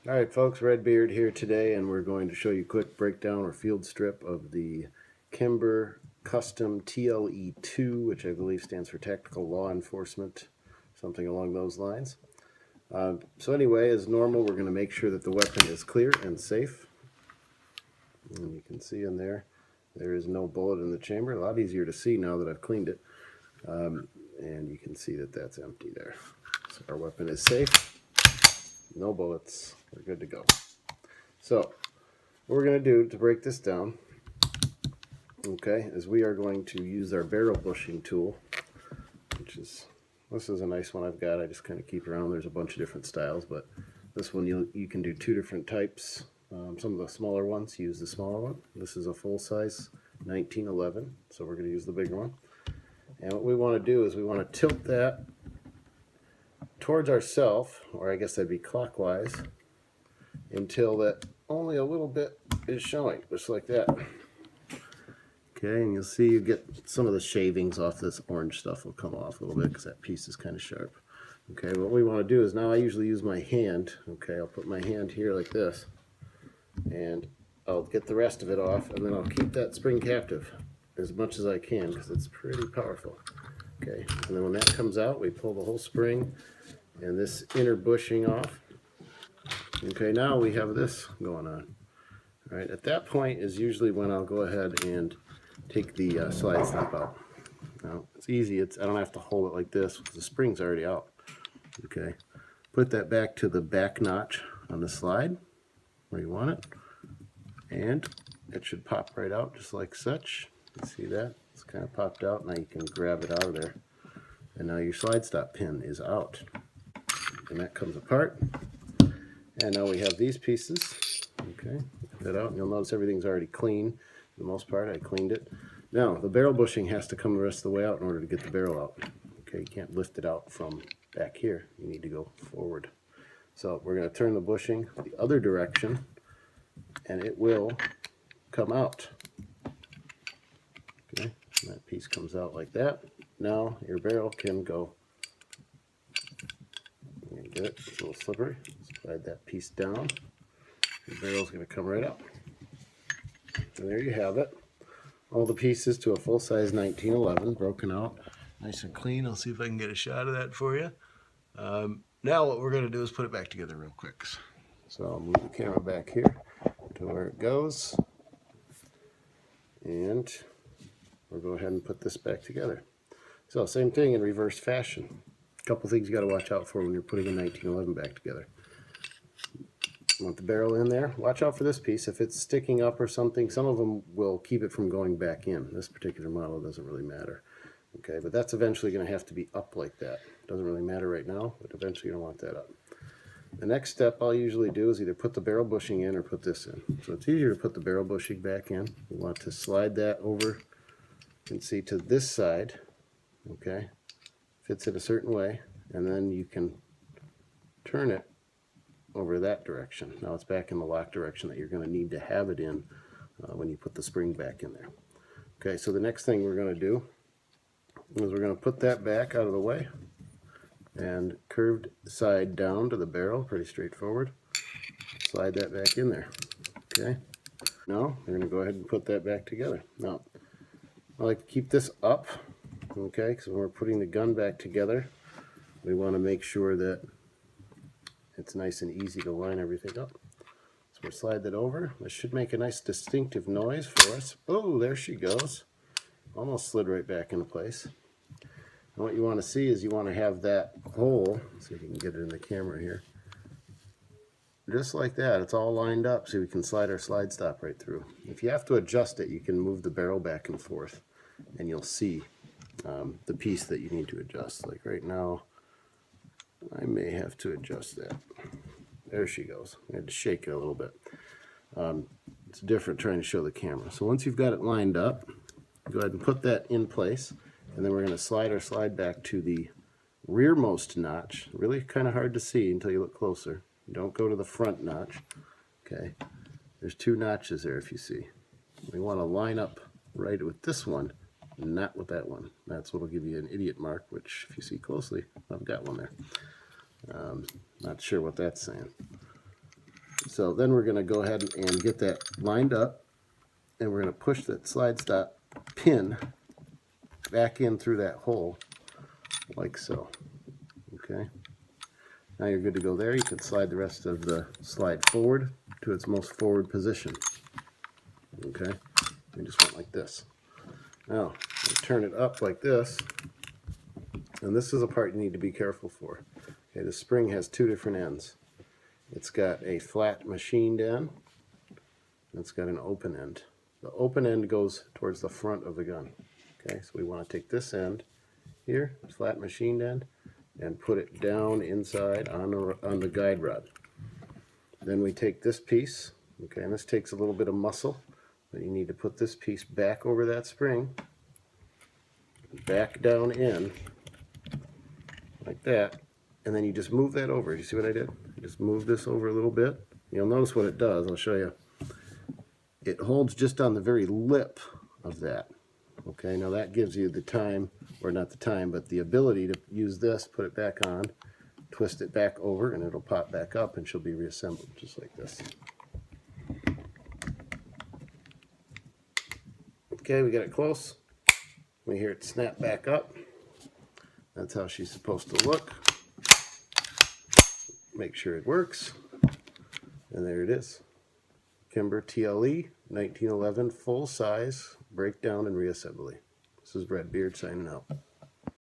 Alright folks, Redbeard here today, and we're going to show you a quick breakdown or field strip of the Kimber Custom TLE II, which I believe stands for Tactical Law Enforcement, something along those lines. So anyway, as normal, we're going to make sure that the weapon is clear and safe. And you can see in there is no bullet in the chamber. A lot easier to see now that I've cleaned it. And you can see that that's empty there. So our weapon is safe. No bullets. We're good to go. So what we're going to do to break this down, okay, is we are going to use our barrel bushing tool, this is a nice one I've got. I just kind of keep around. There's a bunch of different styles, but this one you can do two different types. Some of the smaller ones use the smaller one. This is a full size 1911, so we're going to use the bigger one. And what we want to do is we want to tilt that towards ourselves, or I guess that'd be clockwise, until that only a little bit is showing, just like that. Okay, and you'll see you get some of the shavings off this orange stuff will come off a little bit because that piece is kind of sharp. Okay, what we want to do is now I usually use my hand. Okay, I'll put my hand here like this, and I'll get the rest of it off, and then I'll keep that spring captive as much as I can because it's pretty powerful. Okay, and then when that comes out, we pull the whole spring and this inner bushing off. Okay, now we have this going on. All right, at that point is usually when I'll go ahead and take the slide stop out. Now, it's easy. I don't have to hold it like this because the spring's already out. Okay, put that back to the back notch on the slide where you want it, and it should pop right out just like such. You see that? It's kind of popped out. Now you can grab it out of there, and now your slide stop pin is out, and that comes apart. And now we have these pieces. Okay, put that out, and you'll notice everything's already clean. For the most part, I cleaned it. Now, the barrel bushing has to come the rest of the way out in order to get the barrel out. Okay, you can't lift it out from back here. You need to go forward. So we're going to turn the bushing the other direction, and it will come out. Okay, and that piece comes out like that. Now your barrel can go. You get it? It's a little slippery. Slide that piece down. The barrel's going to come right up. And there you have it. All the pieces to a full-size 1911 broken out. Nice and clean. I'll see if I can get a shot of that for you. Now what we're going to do is put it back together real quick. So I'll move the camera back here to where it goes. And we'll go ahead and put this back together. So same thing in reverse fashion. A couple things you got to watch out for when you're putting a 1911 back together. You want the barrel in there. Watch out for this piece. If it's sticking up or something, some of them will keep it from going back in. This particular model doesn't really matter. Okay, but that's eventually going to have to be up like that. Doesn't really matter right now, but eventually you're going to want that up. The next step I'll usually do is either put the barrel bushing in or put this in. So it's easier to put the barrel bushing back in. You want to slide that over, you can see, to this side. Okay, fits it a certain way, and then you can turn it over that direction. Now it's back in the lock direction that you're going to need to have it in when you put the spring back in there. Okay, so the next thing we're going to do is we're going to put that back out of the way and curved side down to the barrel, pretty straightforward. Slide that back in there. Okay, now we're going to go ahead and put that back together. Now I like to keep this up, okay, because when we're putting the gun back together, we want to make sure that it's nice and easy to line everything up. So we'll slide that over. This should make a nice distinctive noise for us. Oh, there she goes. Almost slid right back into place. And what you want to see is you want to have that hole, see if you can get it in the camera here, just like that. It's all lined up so we can slide our slide stop right through. If you have to adjust it, you can move the barrel back and forth, and you'll see the piece that you need to adjust. Like right now, I may have to adjust that. There she goes. I had to shake it a little bit. It's different trying to show the camera. So once you've got it lined up, go ahead and put that in place, and then we're going to slide our slide back to the rearmost notch. Really kind of hard to see until you look closer. Don't go to the front notch. Okay, there's two notches there if you see. We want to line up right with this one, not with that one. That's what will give you an idiot mark, which if you see closely, I've got one there. Not sure what that's saying. So then we're going to go ahead and get that lined up, and we're going to push that slide stop pin back in through that hole like so. Okay, now you're good to go there. You can slide the rest of the slide forward to its most forward position. Okay, we just went like this. Now turn it up like this, and this is a part you need to be careful for. Okay, the spring has two different ends. It's got a flat machined end, and it's got an open end. The open end goes towards the front of the gun. Okay, so we want to take this end here, flat machined end, and put it down inside on the guide rod. Then we take this piece, okay, and this takes a little bit of muscle, but you need to put this piece back over that spring, back down in, like that, and then you just move that over. You see what I did? Just move this over a little bit. You'll notice what it does. I'll show you. It holds just on the very lip of that. Okay, now that gives you the time, or not the time, but the ability to use this, put it back on, twist it back over, and it'll pop back up, and she'll be reassembled just like this. Okay, we got it close. We hear it snap back up. That's how she's supposed to look. Make sure it works. And there it is. Kimber TLE 1911 full size breakdown and reassembly. This is Redbeard signing out.